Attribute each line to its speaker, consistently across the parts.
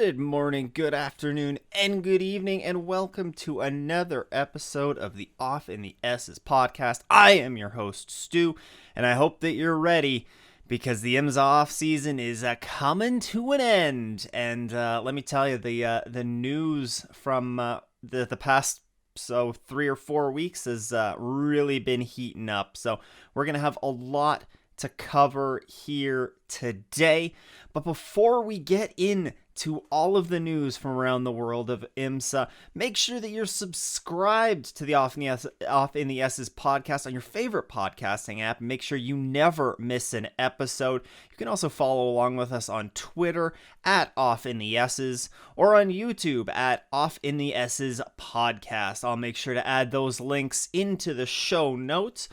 Speaker 1: Good morning, good afternoon, and good evening, and welcome to another episode of the Off in the S's podcast. I am your host, Stu, and I hope that you're ready because the IMSA offseason is coming to an end. And let me tell you, the news from the past 3 or 4 weeks has really been heating up. So we're going to have a lot to cover here today. But before we get into all of the news from around the world of IMSA, make sure that you're subscribed to the Off in the S's podcast on your favorite podcasting app. Make sure you never miss an episode. You can also follow along with us on Twitter at Off in the S's or on YouTube at Off in the S's podcast. I'll make sure to add those links into the show notes.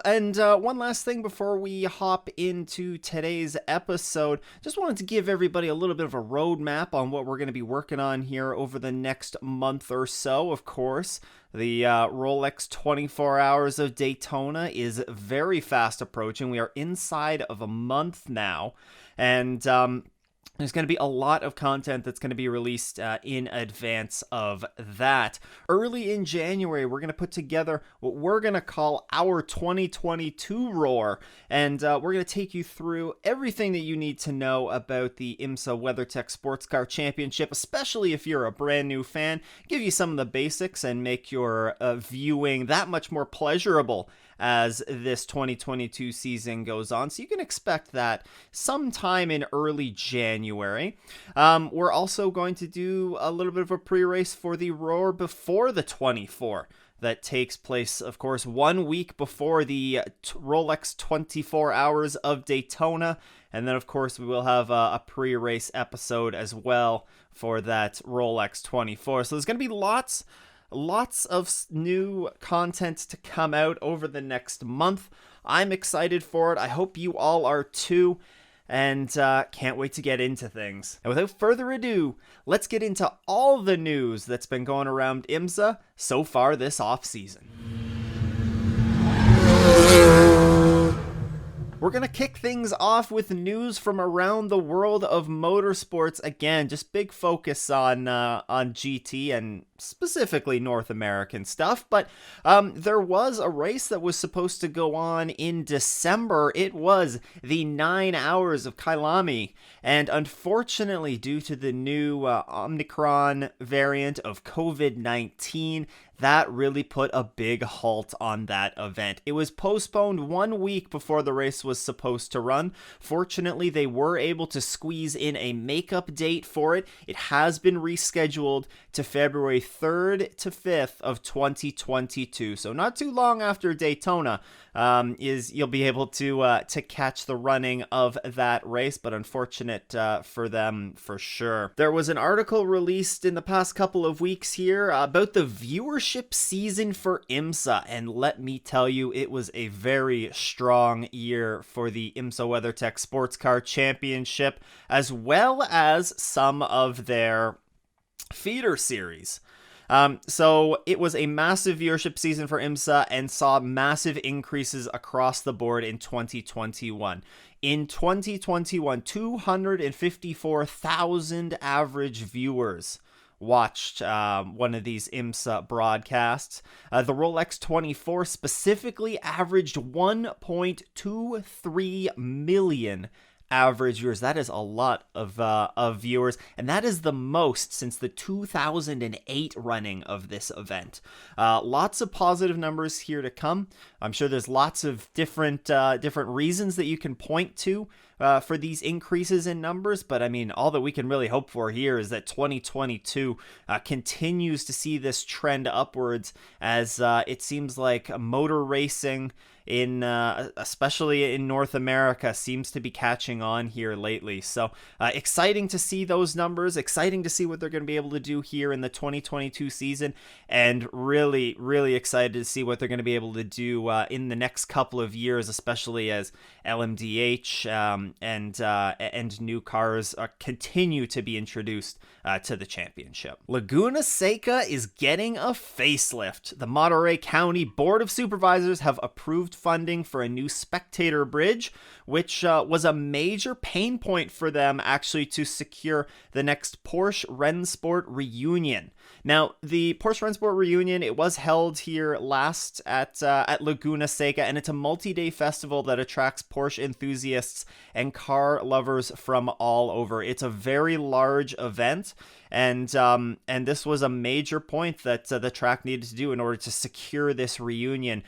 Speaker 1: And one last thing before we hop into today's episode, just wanted to give everybody a little bit of a roadmap on what we're going to be working on here over the next month or so. Of course, the Rolex 24 Hours of Daytona is very fast approaching. We are inside of a month now, and there's going to be a lot of content that's going to be released in advance of that. Early in January, we're going to put together what we're going to call our 2022 Roar, and we're going to take you through everything that you need to know about the IMSA WeatherTech Sports Car Championship, especially if you're a brand new fan, give you some of the basics and make your viewing that much more pleasurable as this 2022 season goes on. So you can expect that sometime in early January. We're also going to do a little bit of a pre-race for the Roar before the 24. That takes place, of course, 1 week before the Rolex 24 Hours of Daytona. And then, of course, we will have a pre-race episode as well for that Rolex 24. So there's going to be lots of new content to come out over the next month. I'm excited for it. I hope you all are too. And can't wait to get into things. And without further ado, let's get into all the news that's been going around IMSA so far this offseason. We're going to kick things off with news from around the world of motorsports. Again, just big focus on GT and specifically North American stuff. But there was a race that was supposed to go on in December. It was the 9 Hours of Kyalami. And unfortunately, due to the new Omicron variant of COVID-19, that really put a big halt on that event. It was postponed 1 week before the race was supposed to run. Fortunately, they were able to squeeze in a makeup date for it. It has been rescheduled to February 3rd to 5th of 2022. So not too long after Daytona you'll be able to catch the running of that race, but unfortunate for them for sure. There was an article released in the past couple of weeks here about the viewership season for IMSA, and let me tell you, it was a very strong year for the IMSA WeatherTech Sports Car Championship, as well as some of their feeder series. So it was a massive viewership season for IMSA and saw massive increases across the board in 2021. In 2021, 254,000 average viewers watched one of these IMSA broadcasts. The Rolex 24 specifically averaged 1.23 million average viewers. That is a lot of viewers, and that is the most since the 2008 running of this event. Lots of positive numbers here to come. I'm sure there's lots of different reasons that you can point to for these increases in numbers, but I mean, all that we can really hope for here is that 2022 continues to see this trend upwards, as it seems like motor racing in especially in North America seems to be catching on here lately. So exciting to see those numbers, exciting to see what they're going to be able to do here in the 2022 season, and really excited to see what they're going to be able to do in the next couple of years, especially as LMDH and new cars continue to be introduced to the championship. Laguna Seca is getting a facelift. The Monterey County Board of Supervisors have approved approved funding for a new spectator bridge, which was a major pain point for them actually to secure the next Porsche Rennsport reunion. Now, the Porsche Rennsport reunion, it was held here last at Laguna Seca, and it's a multi-day festival that attracts Porsche enthusiasts and car lovers from all over. It's a very large event, and this was a major point that the track needed to do in order to secure this reunion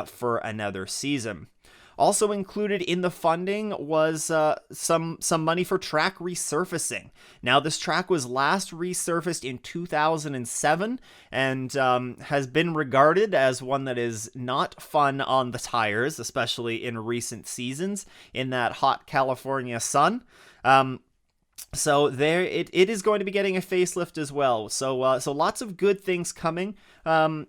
Speaker 1: for another season. Also included in the funding was some money for track resurfacing. Now, this track was last resurfaced in 2007 and has been regarded as one that is not fun on the tires, especially in recent seasons in that hot California sun. So there, it is going to be getting a facelift as well. So lots of good things coming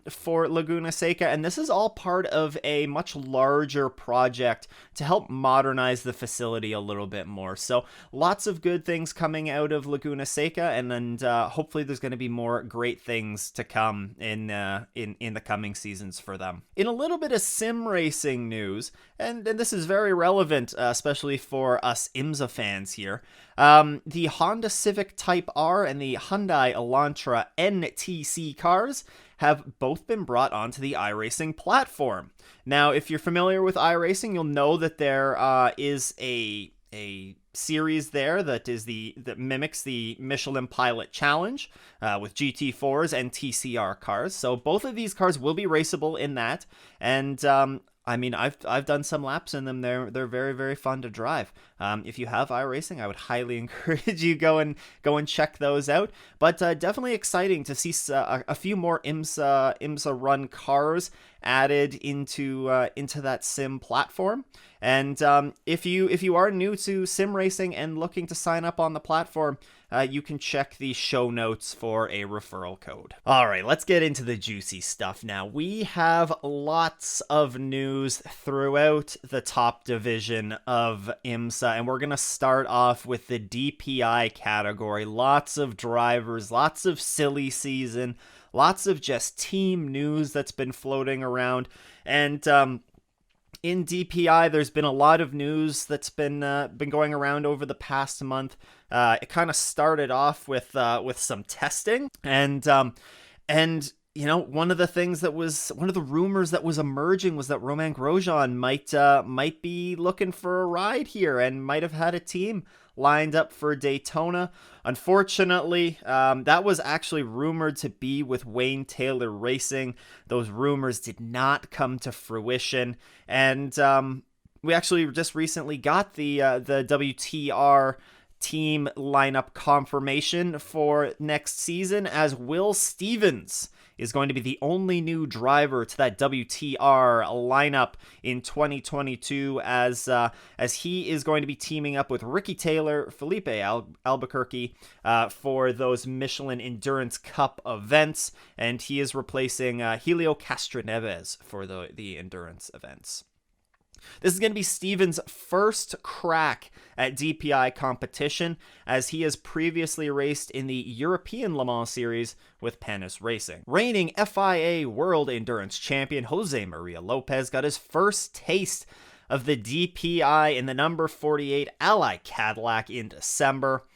Speaker 1: for Laguna Seca, and this is all part of a much larger project to help modernize the facility a little bit more. So lots of good things coming out of Laguna Seca, and hopefully there's going to be more great things to come in the coming seasons for them. In a little bit of sim racing news, and this is very relevant, especially for us IMSA fans here. The Honda Civic Type R and the Hyundai Elantra NTC cars have both been brought onto the iRacing platform. Now, if you're familiar with iRacing, you'll know that there is a series there that mimics the Michelin Pilot Challenge with GT4s and TCR cars. So both of these cars will be raceable in that, and I mean, I've done some laps in them. They're very, very fun to drive. If you have iRacing, I would highly encourage you go and check those out. But definitely exciting to see a few more IMSA run cars added into that sim platform. And if you are new to sim racing and looking to sign up on the platform, you can check the show notes for a referral code. All right, let's get into the juicy stuff now. We have lots of news throughout the top division of IMSA, and we're going to start off with the DPI category. Lots of drivers, lots of silly season, lots of just team news that's been floating around. And in DPI, there's been a lot of news that's been going around over the past month. It kind of started off with some testing, and you know, one of the rumors that was emerging was that Romain Grosjean might be looking for a ride here and might have had a team lined up for Daytona. Unfortunately, that was actually rumored to be with Wayne Taylor Racing. Those rumors did not come to fruition, and we actually just recently got the WTR team lineup confirmation for next season, as Will Stevens is going to be the only new driver to that WTR lineup in 2022, as he is going to be teaming up with Ricky Taylor, Felipe Albuquerque for those Michelin Endurance Cup events, and he is replacing Helio Castroneves for the endurance events. This is going to be Stevens' first crack at DPI competition, as he has previously raced in the European Le Mans Series with Panis Racing. Reigning FIA World Endurance Champion Jose Maria Lopez got his first taste of the DPI in the number 48 Ally Cadillac in December.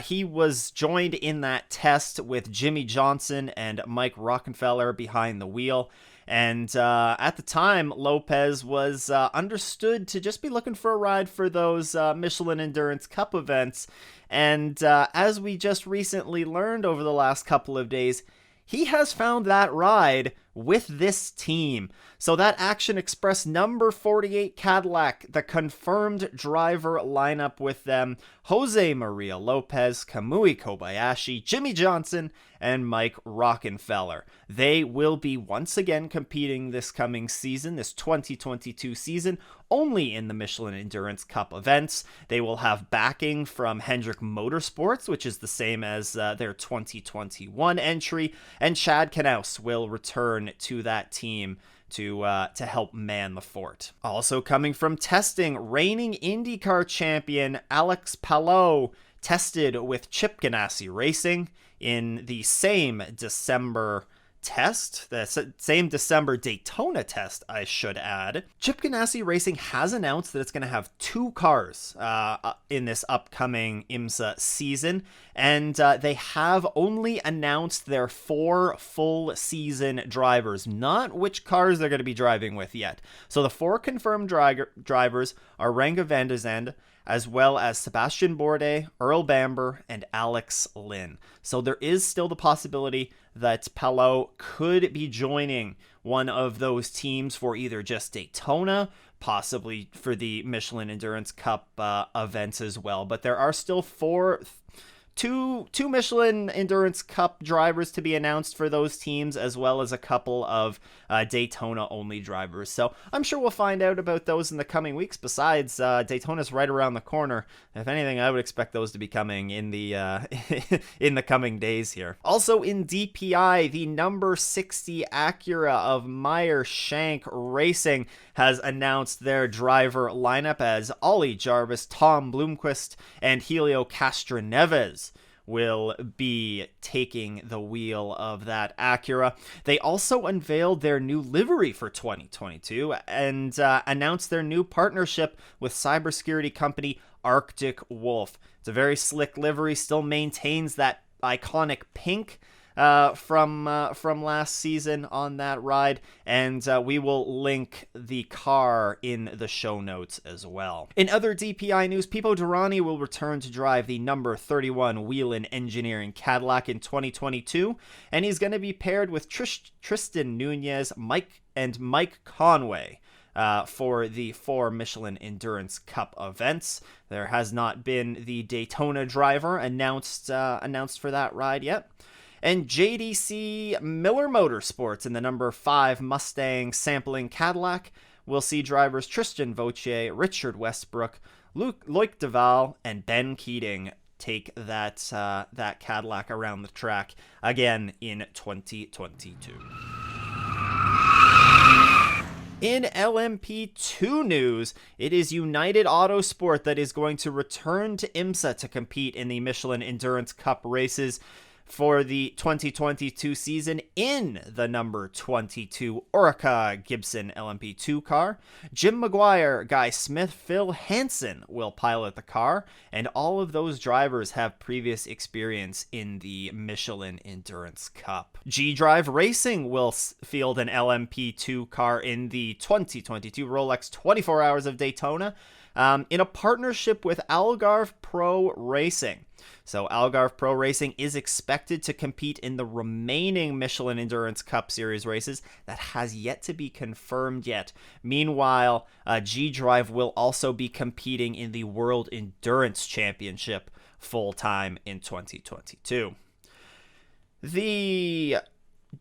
Speaker 1: He was joined in that test with Jimmy Johnson and Mike Rockenfeller behind the wheel. And at the time, Lopez was understood to just be looking for a ride for those Michelin Endurance Cup events. And as we just recently learned over the last couple of days, he has found that ride with this team. So that Action Express number 48 Cadillac, the confirmed driver lineup with them: Jose Maria Lopez, Kamui Kobayashi, Jimmy Johnson, and Mike Rockenfeller. They will be once again competing this coming season, this 2022 season, only in the Michelin Endurance Cup events. They will have backing from Hendrick Motorsports, which is the same as their 2021 entry, and Chad Knaus will return to that team to help man the fort. Also coming from testing, reigning IndyCar champion Alex Palou tested with Chip Ganassi Racing in the same December test, the same December Daytona test, I should add, Chip Ganassi Racing has announced that it's going to have 2 cars in this upcoming IMSA season, and they have only announced their 4 full season drivers, not which cars they're going to be driving with yet. So the 4 confirmed drivers are Renger van der Zande, as well as Sebastian Bourdais, Earl Bamber, and Alex Lynn. So there is still the possibility that Palou could be joining one of those teams for either just Daytona, possibly for the Michelin Endurance Cup events as well. But there are still two Michelin Endurance Cup drivers to be announced for those teams, as well as a couple of Daytona-only drivers. So I'm sure we'll find out about those in the coming weeks. Besides, Daytona's right around the corner. If anything, I would expect those to be coming in the in the coming days here. Also in DPI, the number 60 Acura of Meyer Shank Racing has announced their driver lineup as Ollie Jarvis, Tom Bloomquist, and Helio Castroneves will be taking the wheel of that Acura. They also unveiled their new livery for 2022 and announced their new partnership with cybersecurity company Arctic Wolf. It's a very slick livery, still maintains that iconic pink from last season on that ride, and we will link the car in the show notes as well. In other DPI news, Pipo Derani will return to drive the number 31 Whelen Engineering Cadillac in 2022, and he's going to be paired with Tristan Nunez, Mike Conway for the 4 Michelin Endurance Cup events. There has not been the Daytona driver announced for that ride yet. And JDC Miller Motorsports in the number 5 Mustang sampling Cadillac will see drivers Tristan Vautier, Richard Westbrook, Loic Duval, and Ben Keating take that Cadillac around the track again in 2022. In LMP2 news, it is United Autosport that is going to return to IMSA to compete in the Michelin Endurance Cup races for the 2022 season in the number 22 Orica Gibson LMP2 car. Jim Maguire, Guy Smith, Phil Hansen will pilot the car, and all of those drivers have previous experience in the Michelin Endurance Cup. G-Drive Racing will field an LMP2 car in the 2022 Rolex 24 Hours of Daytona in a partnership with Algarve Pro Racing. So Algarve Pro Racing is expected to compete in the remaining Michelin Endurance Cup Series races. That has yet to be confirmed yet. Meanwhile, G-Drive will also be competing in the World Endurance Championship full-time in 2022. The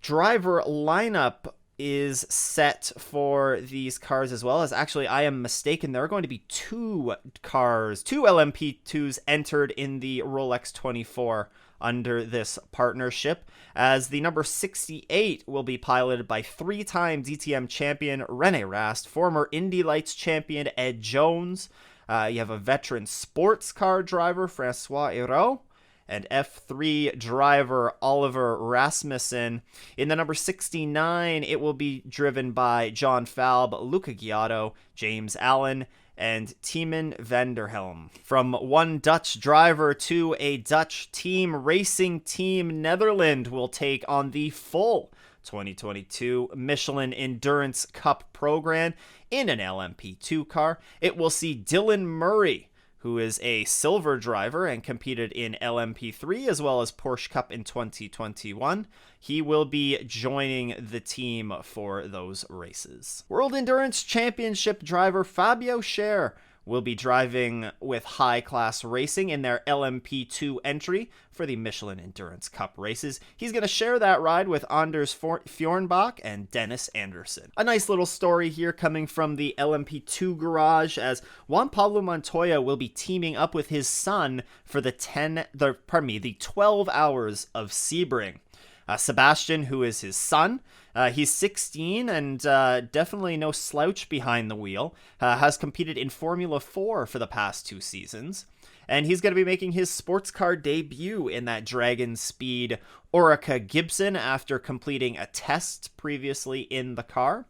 Speaker 1: driver lineup is set for these cars as well. As actually, I am mistaken, there are going to be 2 LMP2s entered in the Rolex 24 under this partnership, as the number 68 will be piloted by 3-time DTM champion Rene Rast, former Indy Lights champion Ed Jones. You have a veteran sports car driver, Francois Hérault, and F3 driver Oliver Rasmussen. In the number 69, it will be driven by John Falb, Luca Giotto, James Allen, and Tiemann van der Helm. From one Dutch driver to a Dutch team, Racing Team Netherlands will take on the full 2022 Michelin Endurance Cup program in an LMP2 car. It will see Dylan Murray, who is a silver driver and competed in LMP3 as well as Porsche Cup in 2021. He will be joining the team for those races. World Endurance Championship driver Fabio Scher will be driving with High Class Racing in their LMP2 entry for the Michelin Endurance Cup races. He's going to share that ride with Anders Fjorenbach and Dennis Anderson. A nice little story here coming from the LMP2 garage, as Juan Pablo Montoya will be teaming up with his son for the 12 Hours of Sebring. Sebastian, who is his son, He's 16 and definitely no slouch behind the wheel. Has competed in Formula 4 for the past 2 seasons. And he's going to be making his sports car debut in that Dragon Speed Orica Gibson after completing a test previously in the car.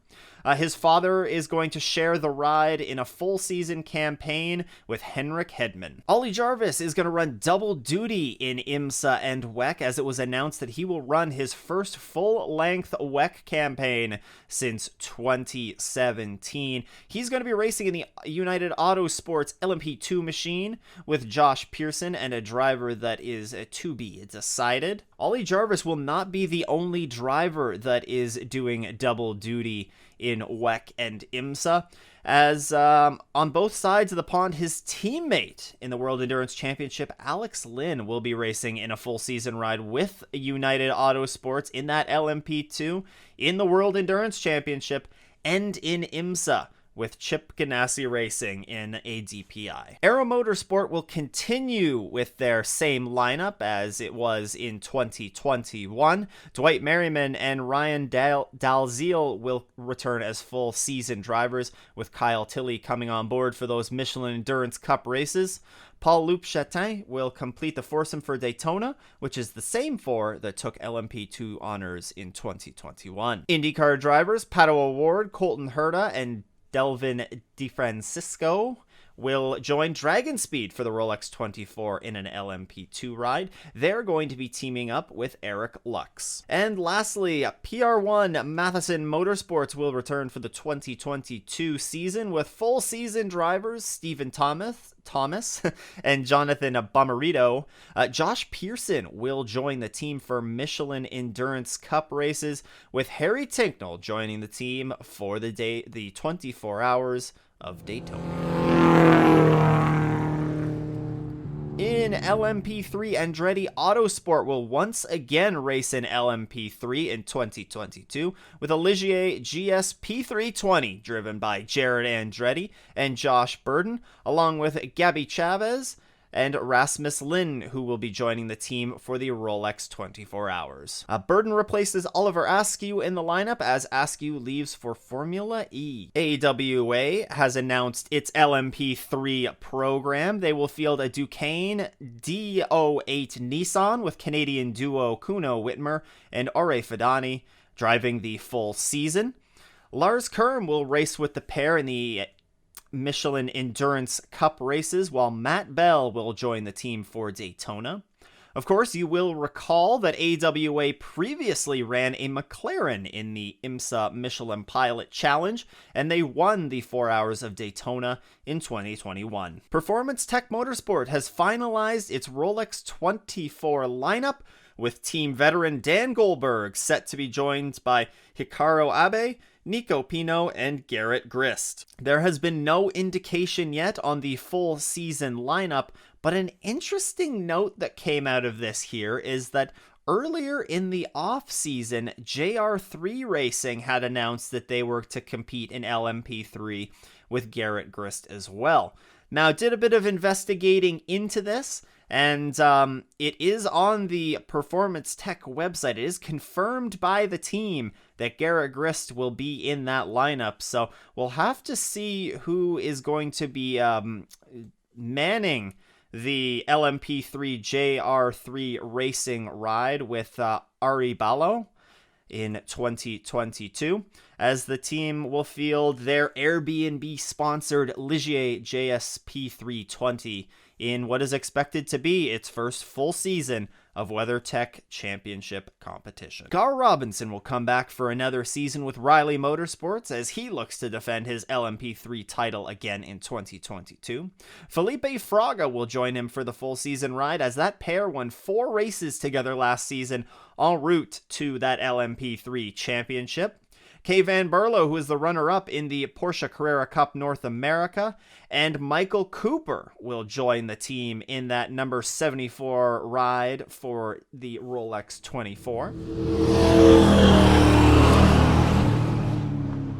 Speaker 1: His father is going to share the ride in a full season campaign with Henrik Hedman. Ollie Jarvis is going to run double duty in IMSA and WEC, as it was announced that he will run his first full-length WEC campaign since 2017. He's going to be racing in the United Autosports LMP2 machine with Josh Pearson and a driver that is to be decided. Ollie Jarvis will not be the only driver that is doing double duty in WEC and IMSA, as on both sides of the pond, his teammate in the World Endurance Championship, Alex Lynn, will be racing in a full season ride with United Autosports in that LMP2, in the World Endurance Championship, and in IMSA with Chip Ganassi Racing in a DPI. Aero Motorsport will continue with their same lineup as it was in 2021. Dwight Merriman and Ryan Dalziel will return as full season drivers, with Kyle Tilley coming on board for those Michelin Endurance Cup races. Paul Loup-Chatin will complete the foursome for Daytona, which is the same four that took LMP2 honors in 2021. IndyCar drivers Pato O'Ward, Colton Herta, and Delvin DeFrancisco will join Dragon Speed for the Rolex 24 in an LMP2 ride. They're going to be teaming up with Eric Lux. And lastly, PR1 Matheson Motorsports will return for the 2022 season with full season drivers Stephen Thomas and Jonathan Bomarito. Josh Pearson will join the team for Michelin Endurance Cup races, with Harry Tinknell joining the team for the 24 hours of Daytona. In LMP3, Andretti Autosport will once again race in LMP3 in 2022 with a Ligier GS P320 driven by Jared Andretti and Josh Burden, along with Gabby Chavez and Rasmus Lin, who will be joining the team for the Rolex 24 Hours. Burden replaces Oliver Askew in the lineup as Askew leaves for Formula E. AWA has announced its LMP3 program. They will field a Duquesne D08 Nissan with Canadian duo Kuno Whitmer and Ore Fadani driving the full season. Lars Kerm will race with the pair in the Michelin Endurance Cup races, while Matt Bell will join the team for Daytona. Of course, you will recall that AWA previously ran a McLaren in the IMSA Michelin Pilot Challenge, and they won the 4 hours of Daytona in 2021. Performance Tech Motorsport has finalized its Rolex 24 lineup, with team veteran Dan Goldberg set to be joined by Hikaru Abe, Nico Pino, and Garrett Grist. There has been no indication yet on the full season lineup, but an interesting note that came out of this here is that earlier in the off-season, JR3 Racing had announced that they were to compete in LMP3 with Garrett Grist as well. Now, I did a bit of investigating into this, and it is on the Performance Tech website. It is confirmed by the team that Garrett Grist will be in that lineup, so we'll have to see who is going to be manning the LMP3 JR3 Racing ride with Ari Ballo in 2022, as the team will field their Airbnb-sponsored Ligier JSP320 in what is expected to be its first full season of WeatherTech Championship competition. Gar Robinson will come back for another season with Riley Motorsports as he looks to defend his LMP3 title again in 2022. Felipe Fraga will join him for the full season ride, as that pair won 4 races together last season en route to that LMP3 championship. Kay Van Berlo, who is the runner-up in the Porsche Carrera Cup North America, and Michael Cooper will join the team in that number 74 ride for the Rolex 24.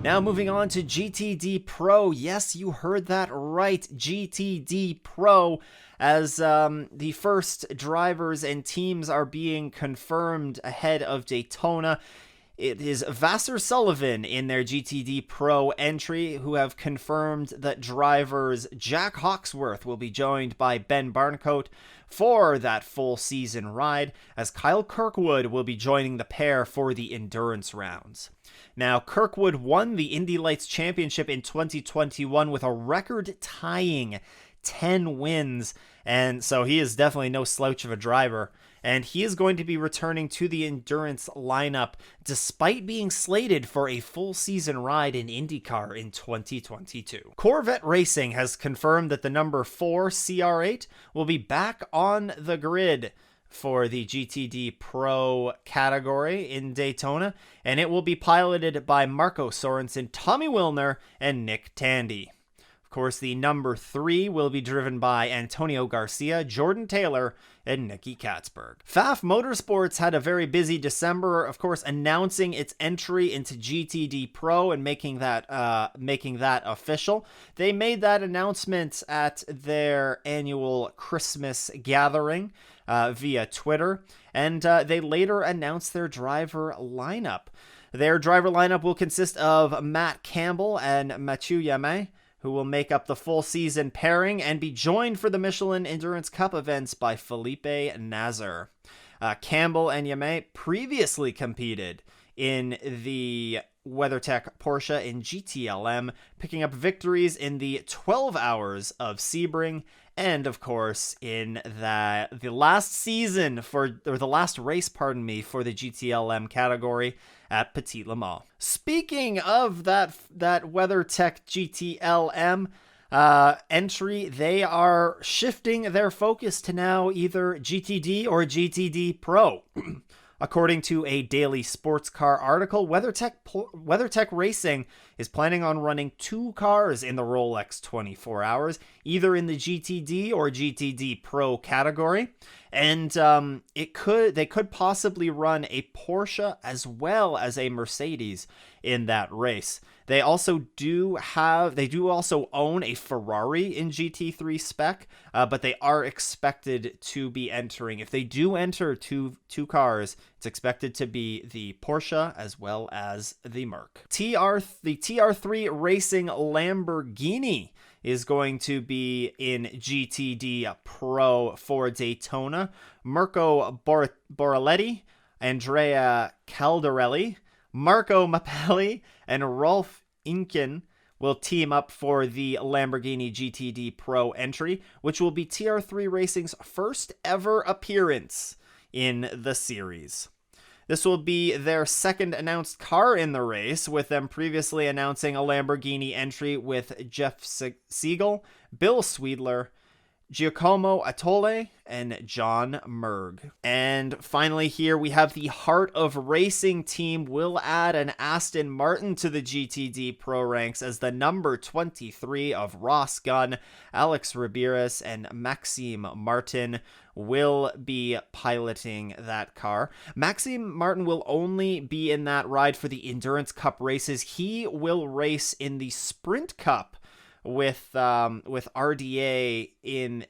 Speaker 1: Now moving on to GTD Pro. Yes, you heard that right, GTD Pro, as the first drivers and teams are being confirmed ahead of Daytona. It is Vassar Sullivan in their GTD Pro entry, who have confirmed that drivers Jack Hawksworth will be joined by Ben Barnicoat for that full season ride, as Kyle Kirkwood will be joining the pair for the endurance rounds. Now, Kirkwood won the Indy Lights Championship in 2021 with a record-tying 10 wins, and so he is definitely no slouch of a driver. And he is going to be returning to the endurance lineup despite being slated for a full season ride in IndyCar in 2022. Corvette Racing has confirmed that the number 4 CR8 will be back on the grid for the GTD Pro category in Daytona, and it will be piloted by Marco Sorensen, Tommy Wilner, and Nick Tandy. Of course, the number 3 will be driven by Antonio Garcia, Jordan Taylor, and Nicky Katzberg. Pfaff Motorsports had a very busy December, of course, announcing its entry into GTD Pro and making that official. They made that announcement at their annual Christmas gathering via Twitter, and they later announced their driver lineup. Their driver lineup will consist of Matt Campbell and Mathieu Yamin, who will make up the full season pairing and be joined for the Michelin Endurance Cup events by Felipe Nasr. Campbell and Yamin previously competed in the WeatherTech Porsche in GTLM, picking up victories in the 12 Hours of Sebring, and of course in the last race, for the GTLM category at Petit Le Mans. Speaking of that WeatherTech GTLM entry, they are shifting their focus to now either GTD or GTD Pro. According to a Daily Sports Car article, WeatherTech Racing is planning on running 2 cars in the Rolex 24 Hours, either in the GTD or GTD Pro category, and they could possibly run a Porsche as well as a Mercedes in that race. They also own a Ferrari in GT3 spec, but they are expected to be entering. If they do enter two cars, it's expected to be the Porsche as well as the Merc. The TR3 Racing Lamborghini is going to be in GTD Pro for Daytona. Mirko Borelli, Andrea Caldarelli, Marco Mappelli, and Rolf Inken will team up for the Lamborghini GTD Pro entry, which will be TR3 Racing's first ever appearance in the series. This will be their second announced car in the race, with them previously announcing a Lamborghini entry with Jeff Siegel, Bill Sweedler, Giacomo Attole, and John Merg. And finally here we have the Heart of Racing team will add an Aston Martin to the GTD Pro ranks as the number 23 of Ross Gunn, Alex Ramirez, and Maxime Martin will be piloting that car. Maxime Martin will only be in that ride for the Endurance Cup races. He will race in the Sprint Cup with RDA in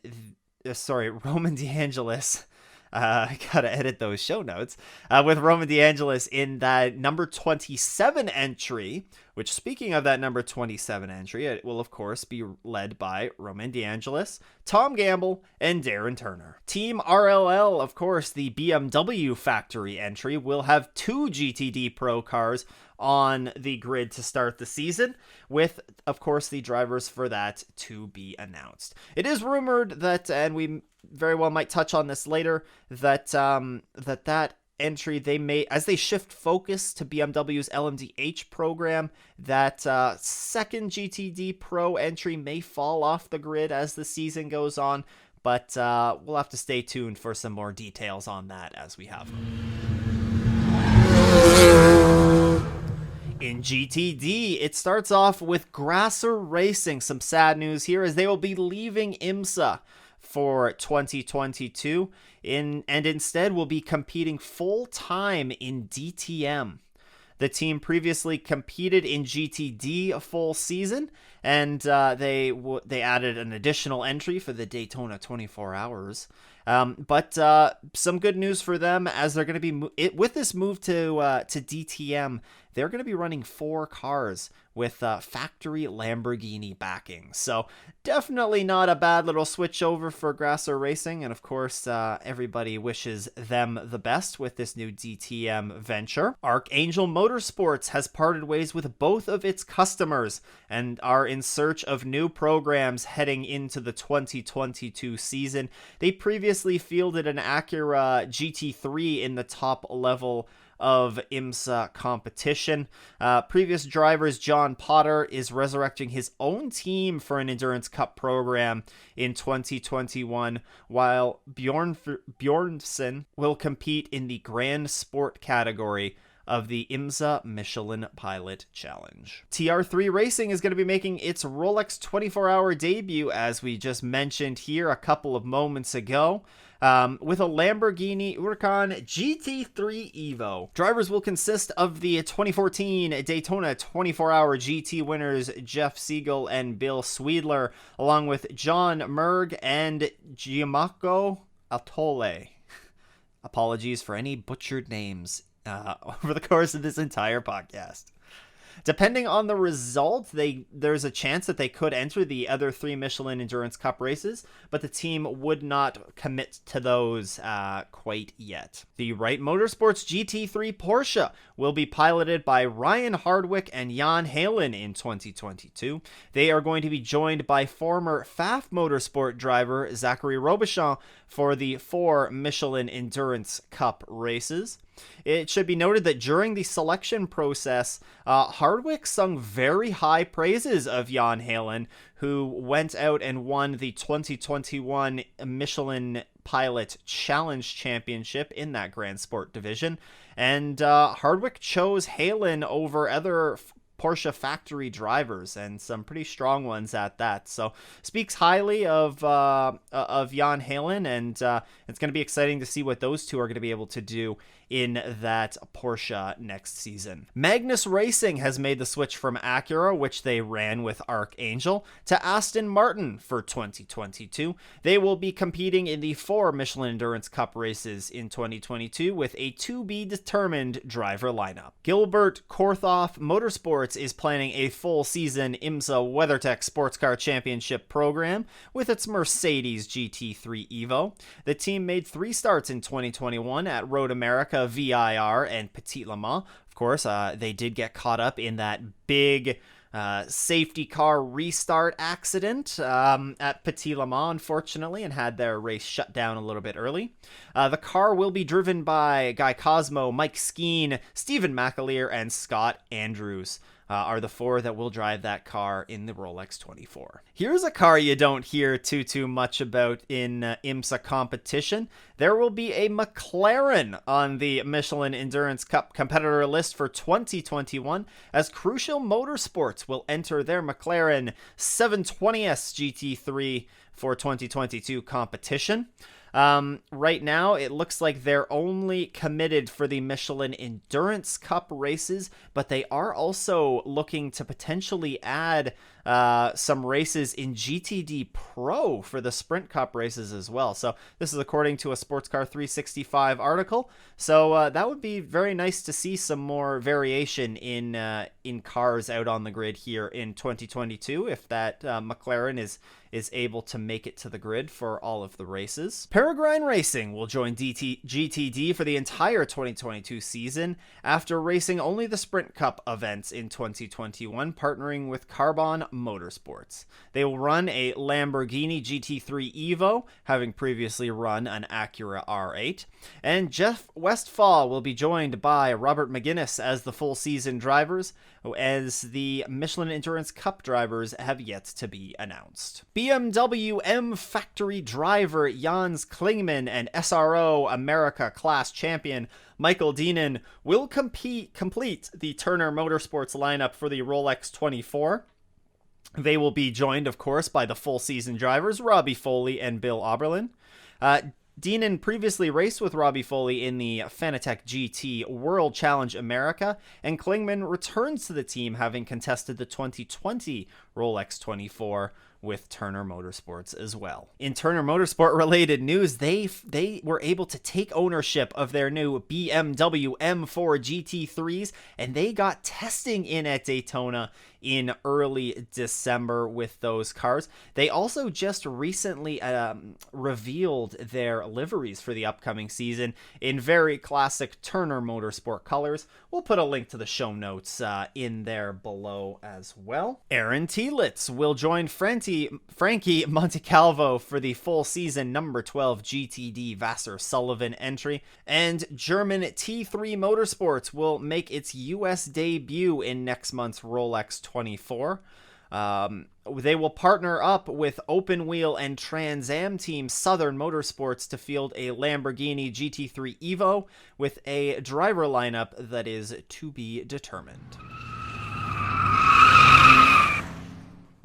Speaker 1: Roman DeAngelis. I gotta edit those show notes. With Roman DeAngelis in that number 27 entry, which, speaking of that number 27 entry, it will of course be led by Roman DeAngelis, Tom Gamble, and Darren Turner. Team RLL, of course, the BMW factory entry, will have 2 GTD Pro cars on the grid to start the season, with, of course, the drivers for that to be announced. It is rumored that, and we very well might touch on this later, that that entry, they may, as they shift focus to BMW's LMDH program, that second GTD Pro entry may fall off the grid as the season goes on, but we'll have to stay tuned for some more details on that as we have them. In GTD, it starts off with Grasser Racing. Some sad news here as they will be leaving IMSA for 2022 and instead will be competing full-time in DTM. The team previously competed in GTD a full season, and they added an additional entry for the Daytona 24 Hours. But some good news for them, as they're going to be with this move to DTM. They're going to be running 4 cars with factory Lamborghini backing. So definitely not a bad little switch over for Grasser Racing. And of course, everybody wishes them the best with this new DTM venture. Archangel Motorsports has parted ways with both of its customers and are in search of new programs heading into the 2022 season. They previously fielded an Acura GT3 in the top level of IMSA competition. Previous drivers John Potter is resurrecting his own team for an Endurance Cup program in 2021, while Bjornsson will compete in the Grand Sport category of the IMSA Michelin Pilot Challenge. TR3 Racing is going to be making its Rolex 24-hour debut, as we just mentioned here a couple of moments ago, with a Lamborghini Huracan GT3 Evo. Drivers will consist of the 2014 Daytona 24-hour GT winners Jeff Siegel and Bill Sweedler, along with John Merg and Giamacco Altole. Apologies for any butchered names over the course of this entire podcast. Depending on the result, there's a chance that they could enter the other 3 Michelin Endurance Cup races, but the team would not commit to those quite yet. The Wright Motorsports GT3 Porsche will be piloted by Ryan Hardwick and Jan Halen in 2022. They are going to be joined by former Pfaff Motorsport driver Zachary Robichon for the 4 Michelin Endurance Cup races. It should be noted that during the selection process, Hardwick sung very high praises of Jan Halen, who went out and won the 2021 Michelin Pilot Challenge Championship in that Grand Sport division. And Hardwick chose Halen over other Porsche factory drivers, and some pretty strong ones at that. So speaks highly of Jan Halen, and it's going to be exciting to see what those two are going to be able to do in that Porsche next season. Magnus Racing has made the switch from Acura, which they ran with Archangel, to Aston Martin for 2022. They will be competing in the 4 Michelin Endurance Cup races in 2022 with a to-be-determined driver lineup. Gilbert Korthoff Motorsports is planning a full-season IMSA WeatherTech Sports Car Championship program with its Mercedes GT3 Evo. The team made 3 starts in 2021 at Road America, VIR, and Petit Le Mans. Of course, they did get caught up in that big safety car restart accident at Petit Le Mans, unfortunately, and had their race shut down a little bit early. The car will be driven by Guy Cosmo, Mike Skeen, Stephen McAleer, and Scott Andrews. Are the 4 that will drive that car in the Rolex 24. Here's a car you don't hear too much about in IMSA competition. There will be a McLaren on the Michelin Endurance Cup competitor list for 2021, as Crucial Motorsports will enter their McLaren 720S GT3 for 2022 competition. Right now, it looks like they're only committed for the Michelin Endurance Cup races, but they are also looking to potentially add some races in GTD Pro for the Sprint Cup races as well. So this is according to a Sports Car 365 article. So that would be very nice to see some more variation in cars out on the grid here in 2022, if that McLaren is able to make it to the grid for all of the races. Peregrine Racing will join GTD for the entire 2022 season after racing only the Sprint Cup events in 2021, partnering with Carbon Motorsports. They will run a Lamborghini GT3 Evo, having previously run an Acura R8. And Jeff Westphal will be joined by Robert McGuinness as the full season drivers, as the Michelin Endurance Cup drivers have yet to be announced. BMW M Factory driver Jans Klingman and SRO America class champion Michael Deenan will complete the Turner Motorsports lineup for the Rolex 24. They will be joined, of course, by the full season drivers Robbie Foley and Bill Oberlin. Deanan previously raced with Robbie Foley in the Fanatec GT World Challenge America, and Klingman returns to the team, having contested the 2020 Rolex 24 with Turner Motorsports as well. In Turner Motorsport related news, they were able to take ownership of their new BMW M4 GT3s, and they got testing in at Daytona in early December with those cars. They also just recently revealed their liveries for the upcoming season in very classic Turner Motorsport colors. We'll put a link to the show notes in there below as well. Aaron Telitz will join Frankie Montecalvo for the full season number 12 GTD Vassar Sullivan entry, and German T3 Motorsports will make its US debut in next month's Rolex 24. They will partner up with Open Wheel and Trans Am team Southern Motorsports to field a Lamborghini GT3 Evo with a driver lineup that is to be determined.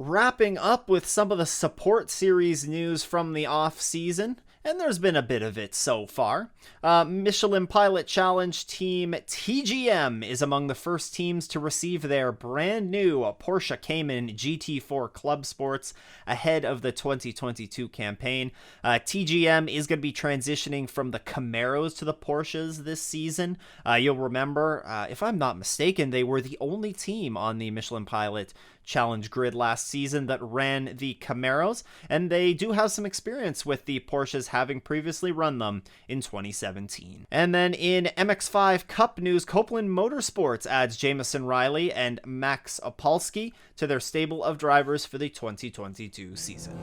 Speaker 1: Wrapping up with some of the support series news from the off-season, and there's been a bit of it so far. Michelin Pilot Challenge team TGM is among the first teams to receive their brand new Porsche Cayman GT4 Club Sports ahead of the 2022 campaign. TGM is going to be transitioning from the Camaros to the Porsches this season. You'll remember, if I'm not mistaken, they were the only team on the Michelin Pilot Challenge grid last season that ran the Camaros, and they do have some experience with the Porsches, having previously run them in 2017. And then in MX5 Cup news, Copeland Motorsports adds Jamison Riley and Max Opalski to their stable of drivers for the 2022 season.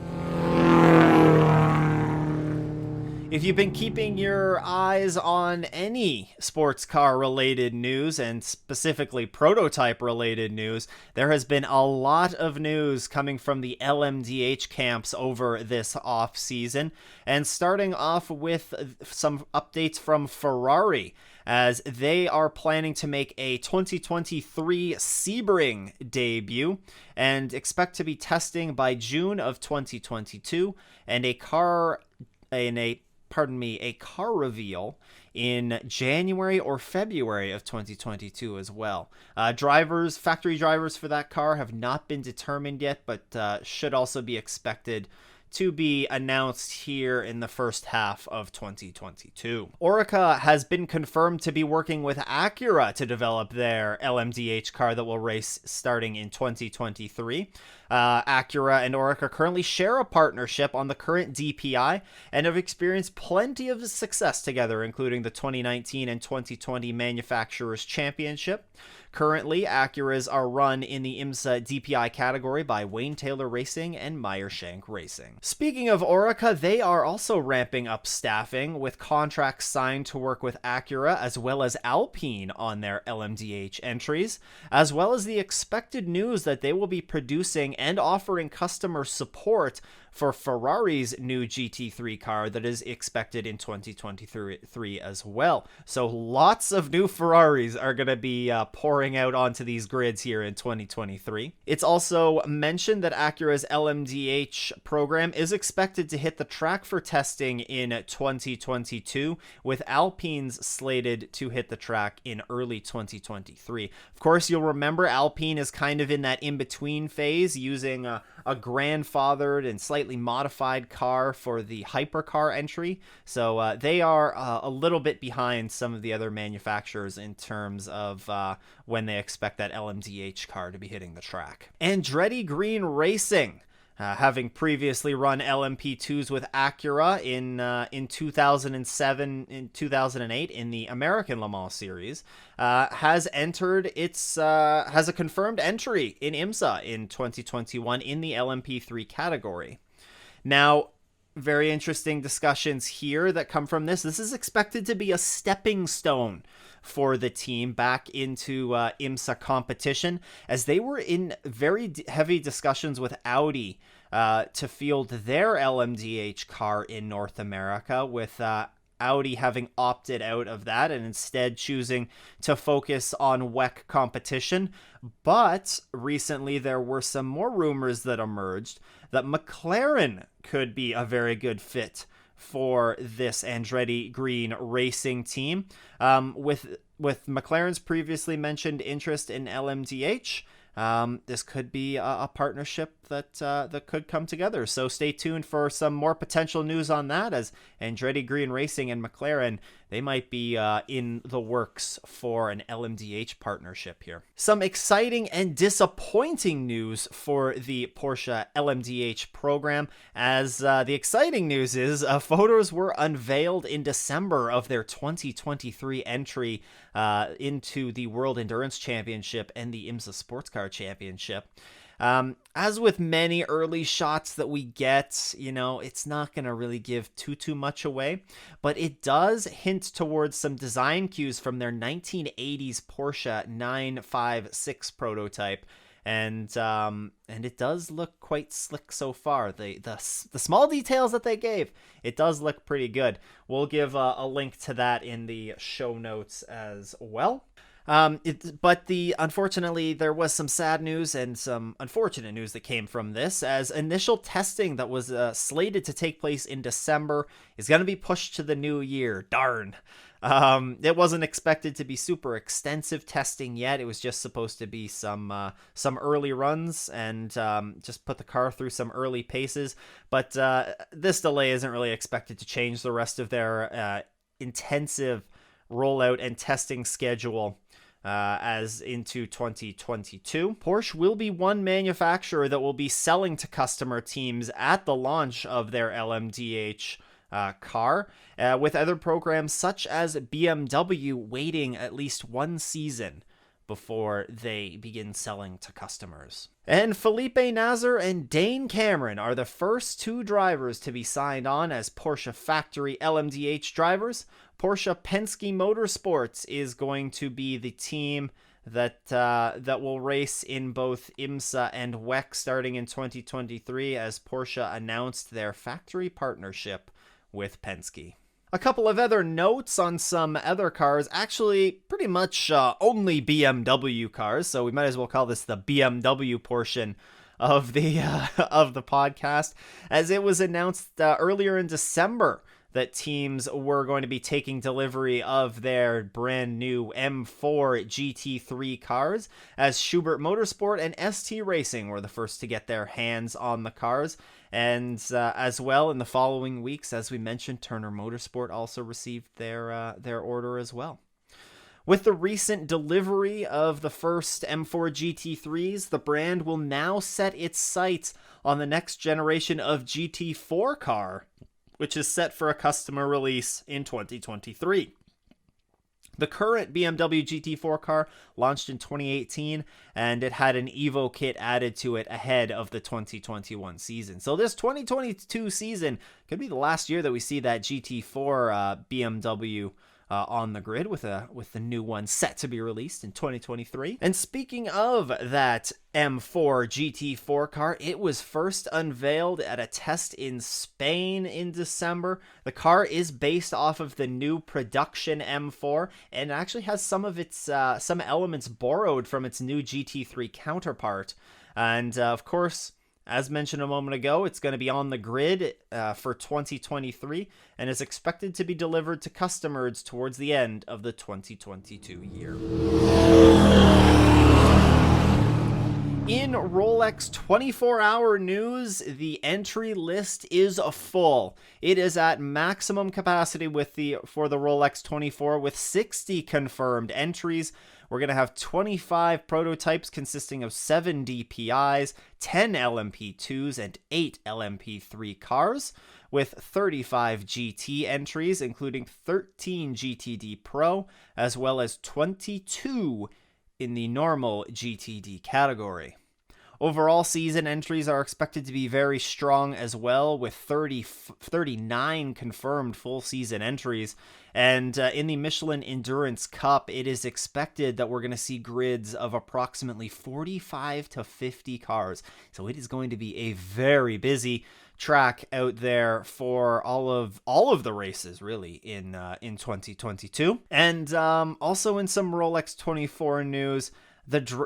Speaker 1: If you've been keeping your eyes on any sports car related news, and specifically prototype related news, there has been a lot of news coming from the LMDH camps over this off season. And starting off with some updates from Ferrari, as they are planning to make a 2023 Sebring debut and expect to be testing by June of 2022, and a car reveal in January or February of 2022 as well. Factory drivers for that car have not been determined yet, but should also be expected to be announced here in the first half of 2022. Orica has been confirmed to be working with Acura to develop their LMDH car that will race starting in 2023. Acura and Orica currently share a partnership on the current DPI and have experienced plenty of success together, including the 2019 and 2020 Manufacturers Championship. Currently, Acuras are run in the IMSA DPI category by Wayne Taylor Racing and Meyershank Racing. Speaking of Orica, they are also ramping up staffing, with contracts signed to work with Acura as well as Alpine on their LMDH entries, as well as the expected news that they will be producing and offering customer support for Ferrari's new GT3 car that is expected in 2023 as well. So lots of new Ferraris are going to be pouring out onto these grids here in 2023. It's also mentioned that Acura's LMDH program is expected to hit the track for testing in 2022, with Alpine's slated to hit the track in early 2023. Of course, you'll remember Alpine is kind of in that in-between phase, using a grandfathered and slightly modified car for the hypercar entry. So they are a little bit behind some of the other manufacturers in terms of when they expect that LMDH car to be hitting the track. Andretti Green Racing, having previously run LMP2s with Acura in 2007 and 2008 in the American Le Mans Series, has a confirmed entry in IMSA in 2021 in the LMP3 category. Now, very interesting discussions here that come from this. This is expected to be a stepping stone for the team back into IMSA competition, as they were in very heavy discussions with Audi to field their LMDH car in North America, with Audi having opted out of that and instead choosing to focus on WEC competition. But recently there were some more rumors that emerged that McLaren could be a very good fit for this Andretti Green Racing team. With McLaren's previously mentioned interest in LMDH, this could be a partnership that could come together. So stay tuned for some more potential news on that, as Andretti Green Racing and McLaren, they might be in the works for an LMDH partnership here. Some exciting and disappointing news for the Porsche LMDH program, as the exciting news is photos were unveiled in December of their 2023 entry into the World Endurance Championship and the IMSA Sports Car Championship. As with many early shots that we get, it's not going to really give too much away, but it does hint towards some design cues from their 1980s Porsche 956 prototype. And it does look quite slick so far. The small details that they gave, it does look pretty good. We'll give a link to that in the show notes as well. Unfortunately, there was some sad news and some unfortunate news that came from this, as initial testing that was slated to take place in December is going to be pushed to the new year. Darn. It wasn't expected to be super extensive testing yet. It was just supposed to be some early runs and just put the car through some early paces. But this delay isn't really expected to change the rest of their intensive rollout and testing schedule as into 2022. Porsche will be one manufacturer that will be selling to customer teams at the launch of their LMDH car, with other programs such as BMW waiting at least one season before they begin selling to customers. And Felipe Nasr and Dane Cameron are the first two drivers to be signed on as Porsche factory LMDH drivers. Porsche Penske Motorsports is going to be the team that will race in both IMSA and WEC starting in 2023, as Porsche announced their factory partnership with Penske. A couple of other notes on some other cars, actually pretty much only BMW cars, so we might as well call this the BMW portion of the podcast, as it was announced earlier in December that teams were going to be taking delivery of their brand new M4 GT3 cars, as Schubert Motorsport and ST Racing were the first to get their hands on the cars. And as well, in the following weeks, as we mentioned, Turner Motorsport also received their order as well. With the recent delivery of the first M4 GT3s, the brand will now set its sights on the next generation of GT4 car, which is set for a customer release in 2023. The current BMW GT4 car launched in 2018, and it had an Evo kit added to it ahead of the 2021 season. So this 2022 season could be the last year that we see that GT4 BMW on the grid, with the new one set to be released in 2023. And speaking of that M4 GT4 car, it was first unveiled at a test in Spain in December. The car is based off of the new production M4 and actually has some of its some elements borrowed from its new GT3 counterpart. And of course, as mentioned a moment ago, it's going to be on the grid for 2023 and is expected to be delivered to customers towards the end of the 2022 year. In Rolex 24-hour news, the entry list is full. It is at maximum capacity for the Rolex 24 with 60 confirmed entries. We're going to have 25 prototypes consisting of 7 DPIs, 10 LMP2s, and 8 LMP3 cars, with 35 GT entries, including 13 GTD Pro, as well as 22 in the normal GTD category. Overall season entries are expected to be very strong as well, with 39 confirmed full season entries. And in the Michelin Endurance Cup, it is expected that we're going to see grids of approximately 45 to 50 cars. So it is going to be a very busy track out there for all of the races, really, in 2022. And also in some Rolex 24 news,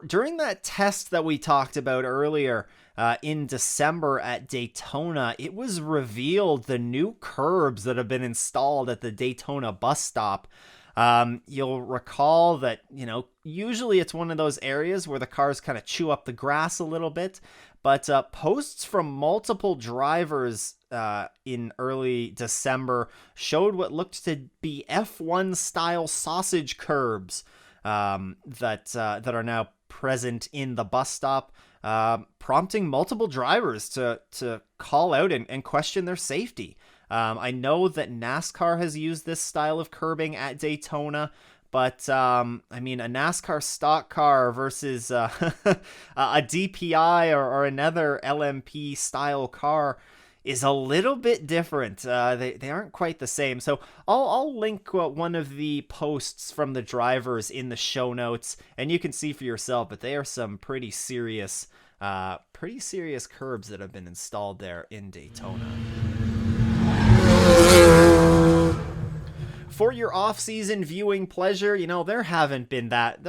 Speaker 1: during that test that we talked about earlier, in December at Daytona, it was revealed the new curbs that have been installed at the Daytona bus stop. You'll recall that, usually it's one of those areas where the cars kind of chew up the grass a little bit, but posts from multiple drivers in early December showed what looked to be F1 style sausage curbs that are now present in the bus stop, prompting multiple drivers to call out and question their safety. I know that NASCAR has used this style of curbing at Daytona, but a NASCAR stock car versus a DPI or another LMP style car is a little bit different. They aren't quite the same. So I'll link one of the posts from the drivers in the show notes, and you can see for yourself. But they are some pretty serious curbs that have been installed there in Daytona. For your off-season viewing pleasure, there hasn't been that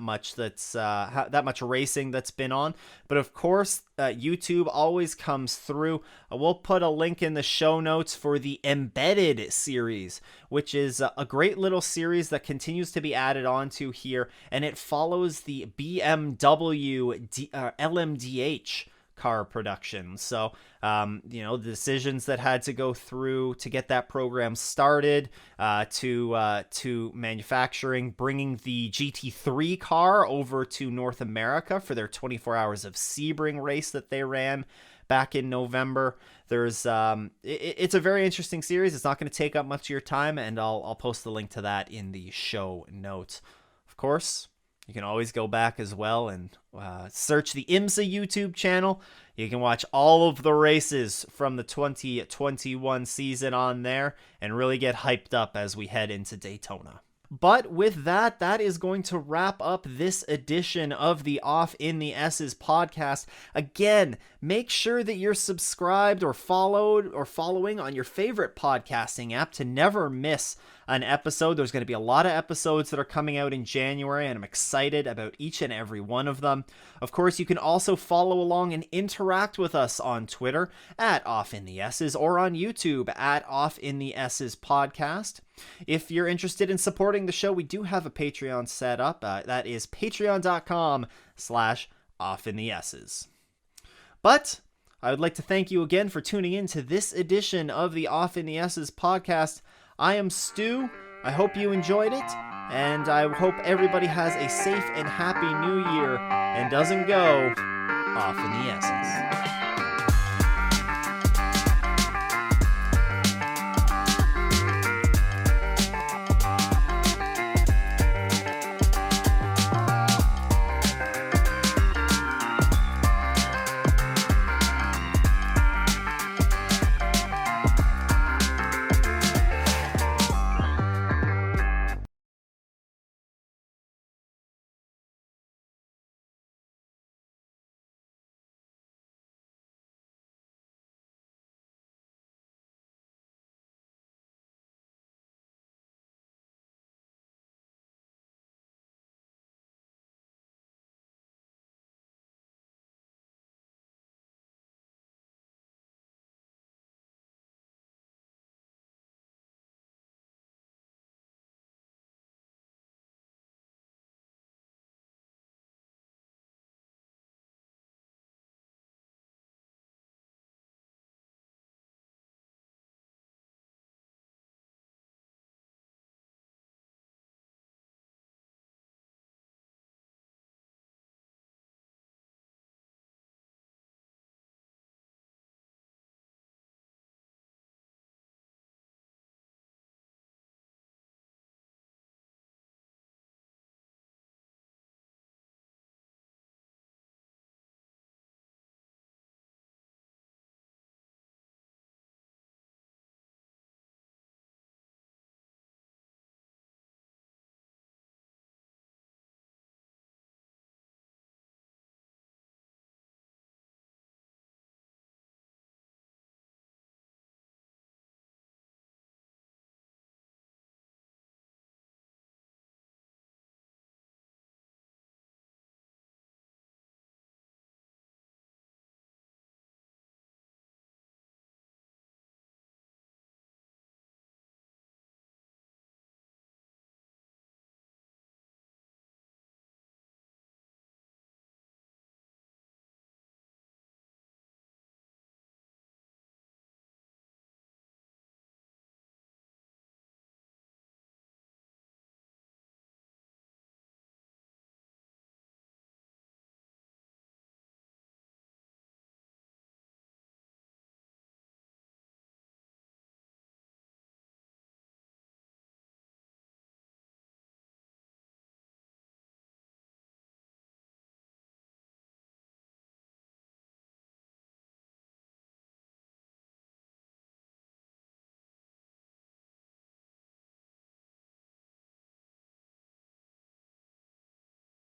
Speaker 1: much that much racing that's been on, but of course YouTube always comes through. We'll put a link in the show notes for the Embedded series, which is a great little series that continues to be added onto here, and it follows the BMW LMDH car production. So, the decisions that had to go through to get that program started, to manufacturing, bringing the GT3 car over to North America for their 24 Hours of Sebring race that they ran back in November. There's it's a very interesting series. It's not going to take up much of your time, and I'll post the link to that in the show notes. Of course, you can always go back as well and search the IMSA YouTube channel. You can watch all of the races from the 2021 season on there and really get hyped up as we head into Daytona. But with that is going to wrap up this edition of the Off in the S's podcast. Again, make sure that you're subscribed or following on your favorite podcasting app to never miss an episode. There's going to be a lot of episodes that are coming out in January, and I'm excited about each and every one of them. Of course, you can also follow along and interact with us on Twitter at Off in the S's or on YouTube at Off in the S's podcast. If you're interested in supporting the show, we do have a Patreon set up. That is patreon.com/offinthes's. But I would like to thank you again for tuning in to this edition of the Off in the S's podcast. I am Stu. I hope you enjoyed it, and I hope everybody has a safe and happy new year and doesn't go off in the S's.